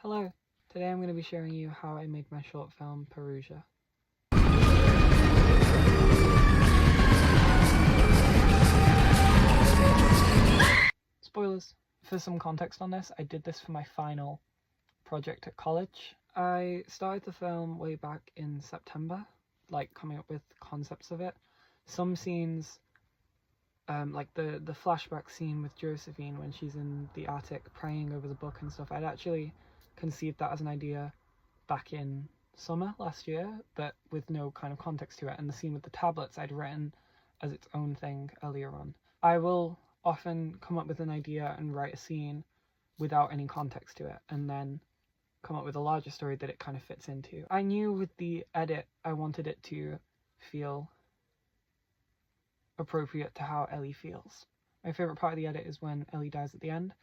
Hello, today I'm going to be showing you how I made my short film, PAROUSIA. Spoilers. For some context on this, I did this for my final project at college. I started the film way back in September, coming up with concepts of it. Some scenes, like the flashback scene with Josephine when she's in the attic praying over the book and stuff, I'd actually conceived that as an idea back in summer last year, but with no kind of context to it, and the scene with the tablets I'd written as its own thing earlier on. I will often come up with an idea and write a scene without any context to it, and then come up with a larger story that it kind of fits into. I knew with the edit I wanted it to feel appropriate to how Ellie feels. My favourite part of the edit is when Ellie dies at the end.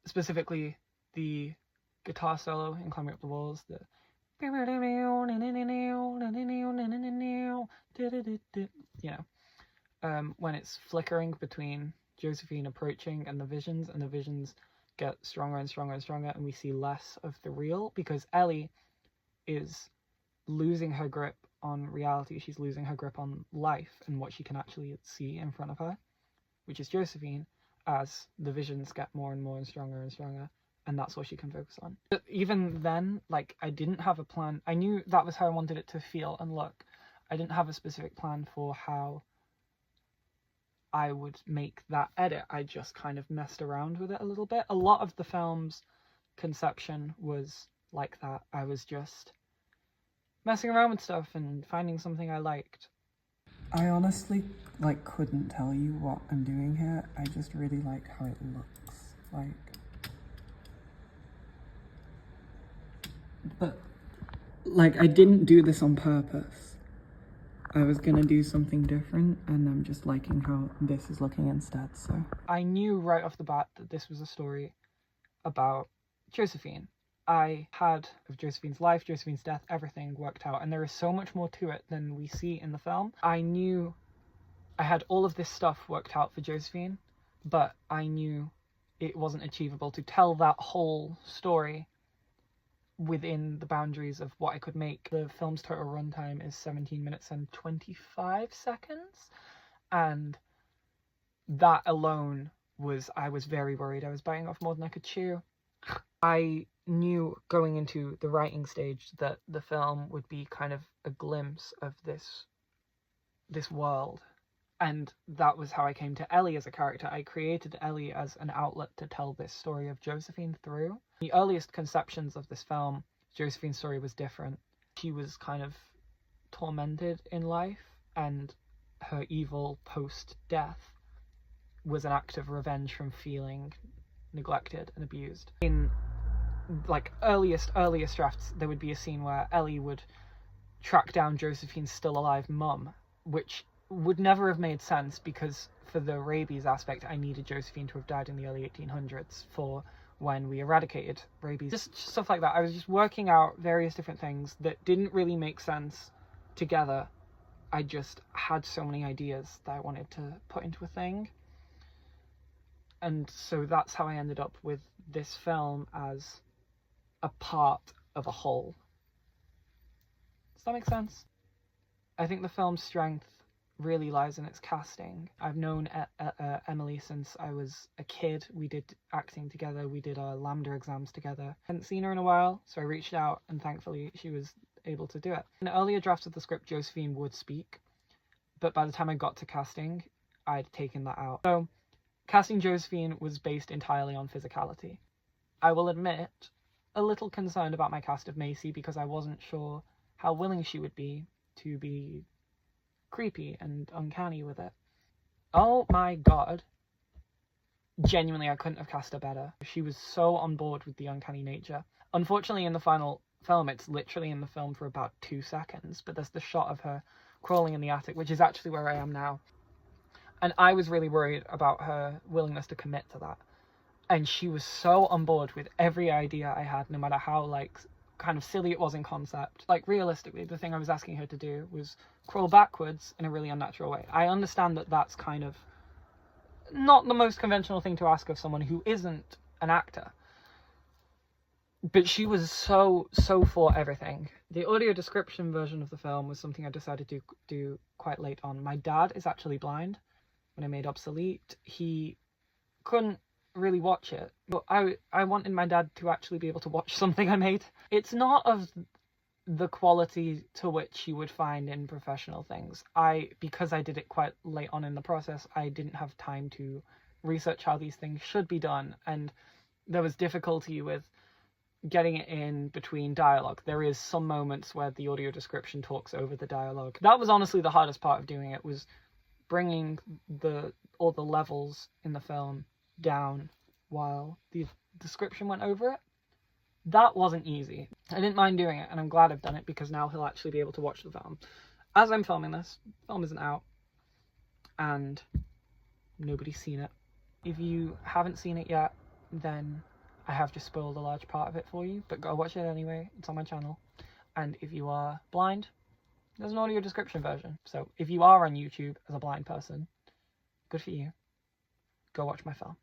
Specifically the guitar solo in Climbing Up the Walls, when it's flickering between Josephine approaching and the visions get stronger and stronger and stronger, and we see less of the real because Ellie is losing her grip on reality. She's losing her grip on life and what she can actually see in front of her, which is Josephine, as the visions get more and more and stronger, and that's what she can focus on. But even then, I didn't have a plan. I knew that was how I wanted it to feel and look. I didn't have a specific plan for how I would make that edit. I just kind of messed around with it a little bit. A lot of the film's conception was like that. I was just messing around with stuff and finding something I liked. I honestly couldn't tell you what I'm doing here. I just really like how it looks. But I didn't do this on purpose. I was gonna do something different, and I'm just liking how this is looking instead. So I knew right off the bat that this was a story about Josephine. I had of Josephine's life, Josephine's death, everything worked out, and there is so much more to it than we see in the film. I knew I had all of this stuff worked out for Josephine, but I knew it wasn't achievable to tell that whole story within the boundaries of what I could make. The film's total runtime is 17 minutes and 25 seconds, and that alone I was very worried. I was biting off more than I could chew. I knew going into the writing stage that the film would be kind of a glimpse of this world, and that was how I came to Ellie as a character. I created Ellie as an outlet to tell this story of Josephine through. The earliest conceptions of this film, Josephine's story was different. She was kind of tormented in life, and her evil post-death was an act of revenge from feeling neglected and abused. In earliest drafts, there would be a scene where Ellie would track down Josephine's still alive mum, which would never have made sense because for the rabies aspect, I needed Josephine to have died in the early 1800s for when we eradicated rabies. Just stuff like that. I was just working out various different things that didn't really make sense together. I just had so many ideas that I wanted to put into a thing. And so that's how I ended up with this film as a part of a whole. Does that make sense? I think the film's strength really lies in its casting. I've known Emily since I was a kid. We did acting together. We did our Lambda exams together. I hadn't seen her in a while, so I reached out, and thankfully she was able to do it. In earlier drafts of the script, Josephine would speak, but by the time I got to casting, I'd taken that out. So casting Josephine was based entirely on physicality. I will admit, a little concerned about my cast of Macy because I wasn't sure how willing she would be to be creepy and uncanny with it. Oh my god. Genuinely, I couldn't have cast her better. She was so on board with the uncanny nature. Unfortunately, in the final film, it's literally in the film for about 2 seconds, but there's the shot of her crawling in the attic, which is actually where I am now. And I was really worried about her willingness to commit to that. And she was so on board with every idea I had, no matter how, kind of silly it was in concept. Realistically, the thing I was asking her to do was crawl backwards in a really unnatural way. I understand that that's kind of not the most conventional thing to ask of someone who isn't an actor. But she was so for everything. The audio description version of the film was something I decided to do quite late on. My dad is actually blind. When I made Obsolete, he couldn't really watch it, but I wanted my dad to actually be able to watch something I made. It's not of the quality to which you would find in professional things. Because I did it quite late on in the process, I didn't have time to research how these things should be done, and there was difficulty with getting it in between dialogue. There is some moments where the audio description talks over the dialogue. That was honestly the hardest part of doing it, was bringing all the levels in the film down while the description went over it. That wasn't easy. I didn't mind doing it, and I'm glad I've done it, because now he'll actually be able to watch the film. As I'm filming this, the film isn't out, and nobody's seen it. If you haven't seen it yet, then I have just spoiled a large part of it for you, but go watch it anyway. It's on my channel. And if you are blind, there's an audio description version. So if you are on YouTube as a blind person, good for you. Go watch my film.